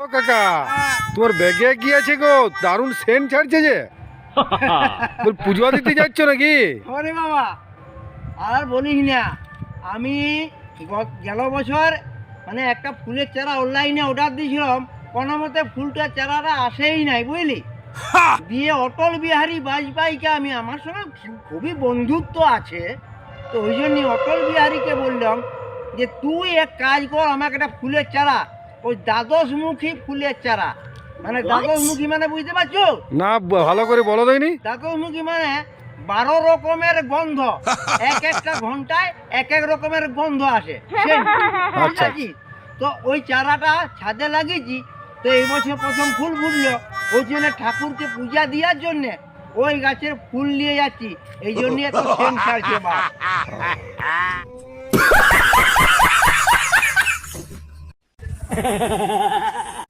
ও কাকা, তোমার ব্যাগে কি আছে গো? দারুণ সেন্ট ছাড়ছে যে। তোর পুজো দিতে যাচ্ছ নাকি? ওরে বাবা, আর বলিস না। আমি গেল বছর মানে একটা ফুলের চারা অনলাইনে অর্ডার দিয়েছিলাম, কোনো মতে ফুলটার চারাটা আসেই নাই, বুঝলি। দিয়ে অটল বিহারী বাজপেয়ীকে আমি, আমার সঙ্গে খুবই বন্ধুত্ব আছে, তো ওই জন্য অটল বিহারীকে বললাম যে তুই এক কাজ কর, আমাকে একটা ফুলের চারা, ওই দ্বাদশমুখী ফুলের চারা, মানে দ্বাদশমুখী মানে বুঝতে পারছো? না, ভালো করে বলো দেয়নি। দ্বাদশমুখী মানে 12 রকমের গন্ধ, এক একটা ঘন্টায় এক এক রকমের গন্ধ আসে। আচ্ছা। তো ওই চারাটা ছাদে লাগিয়েছি, তো এই বছর প্রথম ফুল ফুটলো, ওই জন্য ঠাকুরকে পূজা দেওয়ার জন্য ওই গাছের ফুল নিয়ে যাচ্ছি, এই জন্য এত সেন্ট ছাড়ছে বা।